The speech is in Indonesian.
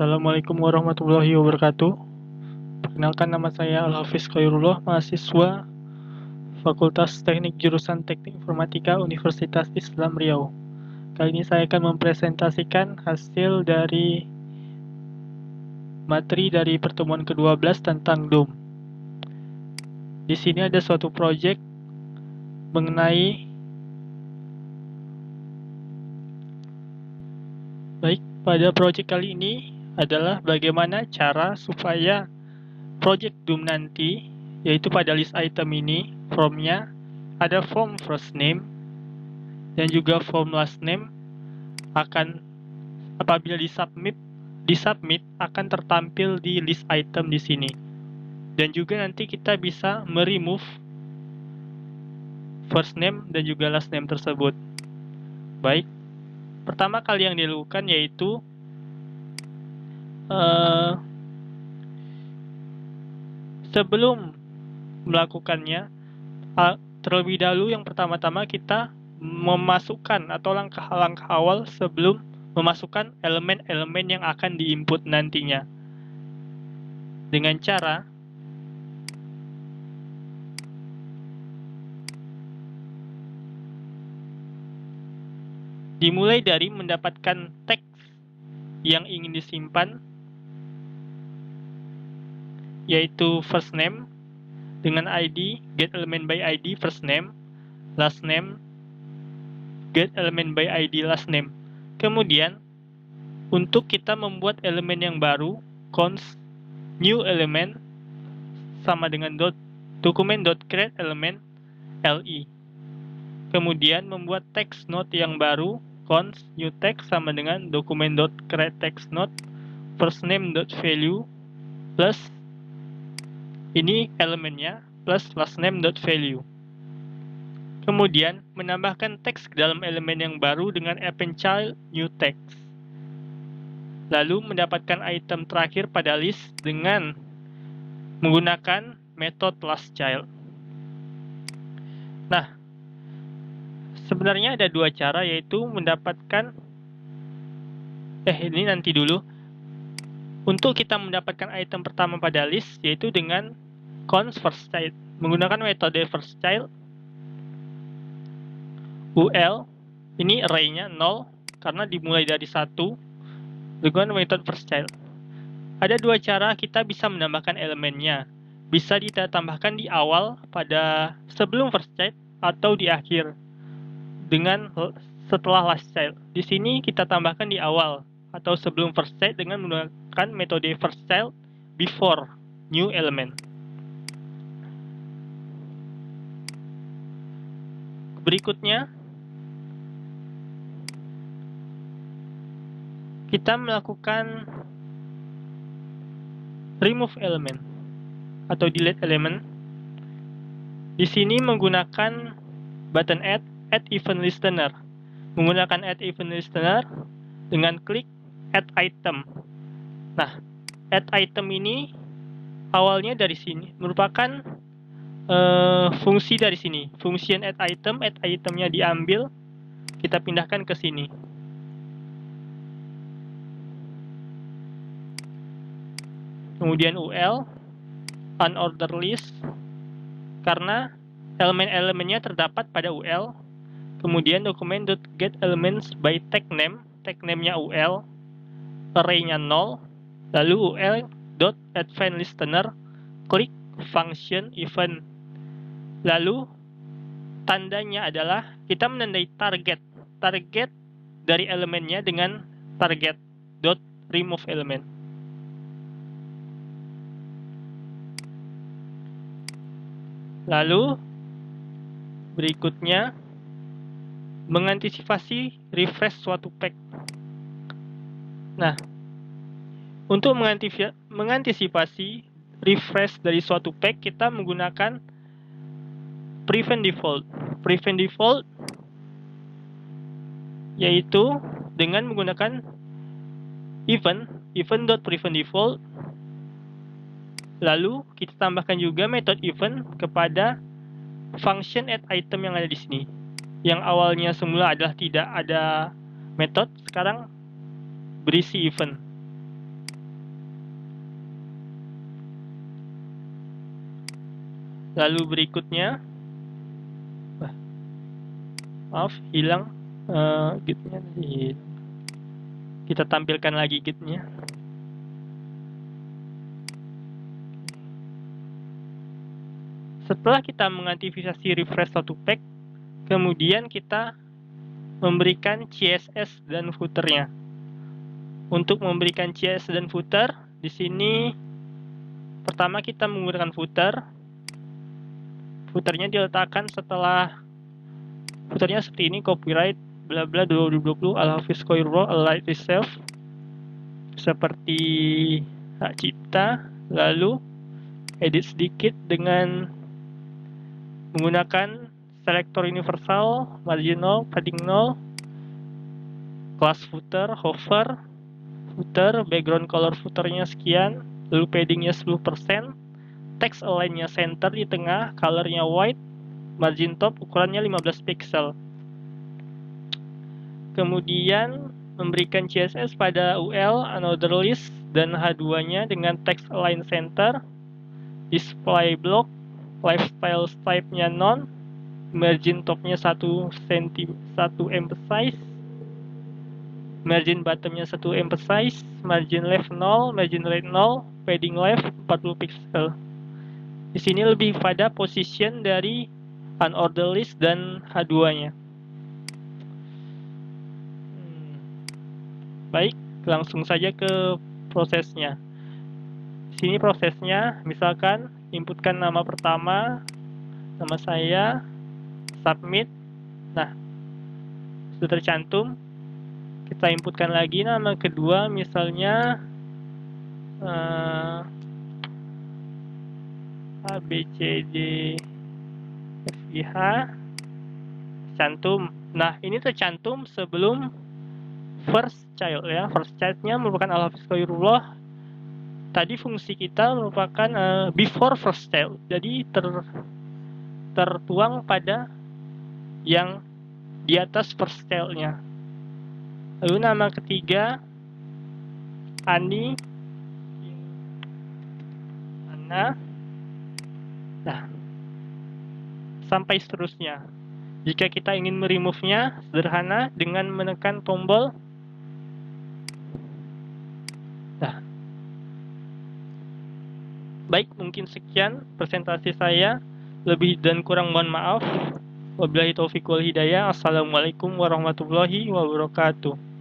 Assalamualaikum warahmatullahi wabarakatuh. Perkenalkan, nama saya Al-Hafiz Khairullah, mahasiswa Fakultas Teknik Jurusan Teknik Informatika Universitas Islam Riau. Kali ini saya akan mempresentasikan hasil dari materi dari pertemuan ke-12 tentang DOM. Di sini ada suatu proyek mengenai pada proyek kali ini adalah bagaimana cara supaya project DOM nanti, yaitu pada list item ini, formnya ada form first name dan juga form last name, akan apabila disubmit akan tertampil di list item di sini. Dan juga nanti kita bisa meremove first name dan juga last name tersebut. Baik, pertama kali yang dilakukan yaitu sebelum melakukannya, terlebih dahulu yang pertama-tama kita memasukkan atau langkah-langkah awal sebelum memasukkan elemen-elemen yang akan diinput nantinya. Dengan cara dimulai dari mendapatkan teks yang ingin disimpan, yaitu first name dengan ID, get element by ID first name, last name, get element by ID last name. Kemudian untuk kita membuat elemen yang baru, const new element sama dengan document.create element li. Kemudian membuat text node yang baru, const new text sama dengan document.create text node first name.value plus ini elemennya plus last name.value. Kemudian menambahkan teks ke dalam elemen yang baru dengan append child new text. Lalu mendapatkan item terakhir pada list dengan menggunakan metode last child. Nah, sebenarnya ada dua cara, yaitu mendapatkan ini nanti dulu. Untuk kita mendapatkan item pertama pada list, yaitu dengan const first child, menggunakan metode first child ul, ini array-nya 0 karena dimulai dari 1 dengan metode first child. Ada dua cara kita bisa menambahkan elemennya. Bisa kita tambahkan di awal pada sebelum first child atau di akhir dengan setelah last child. Di sini kita tambahkan di awal atau sebelum first child dengan menggunakan metode first child before new element. Berikutnya kita melakukan remove element atau delete element. Di sini menggunakan button add event listener. Menggunakan add event listener dengan klik add item. Nah, add item ini awalnya dari sini merupakan fungsi dari sini. Function add itemnya diambil, kita pindahkan ke sini. Kemudian ul unordered list karena elemen-elemennya terdapat pada ul. Kemudian document.get elements by tag name-nya ul, array-nya 0, lalu ul.advanced listener, klik function event. Lalu tandanya adalah kita menandai target dari elemennya dengan target.remove element. Lalu berikutnya mengantisipasi refresh suatu pack. Nah, untuk mengantisipasi refresh dari suatu pack, kita menggunakan prevent default. Prevent default yaitu dengan menggunakan event.prevent default. Lalu kita tambahkan juga metode event kepada function add item yang ada di sini. Yang awalnya semula adalah tidak ada metode, sekarang berisi event. Lalu berikutnya, maaf, hilang gitnya. Kita tampilkan lagi gitnya. Setelah kita mengaktifasi refresh satu pack, kemudian kita memberikan CSS dan footernya. Untuk memberikan CSS dan footer, di sini pertama kita menggunakan footer. Footernya diletakkan setelah footernya seperti ini, copyright bla bla 2020 Al-Hafiz Khoirullah Al-Light Reserve, seperti hak cipta. Lalu edit sedikit dengan menggunakan selector universal, margin 0, padding 0, class footer, hover, footer, background color footernya sekian, lalu paddingnya 10%, text align-nya center di tengah, colornya white, margin top ukurannya 15 pixel. Kemudian memberikan CSS pada UL, another list, dan H2-nya dengan text align center, display block, lifestyle type-nya none, margin top-nya 1 emphasize, margin bottom-nya 1 emphasize, margin left 0, margin right 0, padding left 40 pixel. Di sini lebih pada position dari unordered list dan H2-nya. Baik, langsung saja ke prosesnya. Di sini prosesnya, misalkan inputkan nama pertama, nama saya, submit. Nah, sudah tercantum. Kita inputkan lagi nama kedua, misalnya A, B, C, D, F, G, H. Cantum. Nah, ini tercantum sebelum first child ya. First child-nya merupakan Al-Hafiz Khoirullah. Tadi fungsi kita merupakan before first child. Jadi tertuang pada yang di atas first child-nya. Lalu nama ketiga Ani, Ana. Nah, sampai seterusnya. Jika kita ingin meremove-nya, sederhana dengan menekan tombol. Nah, baik, mungkin sekian presentasi saya. Lebih dan kurang mohon maaf. Wabillahi taufiq wal hidayah. Assalamualaikum warahmatullahi wabarakatuh.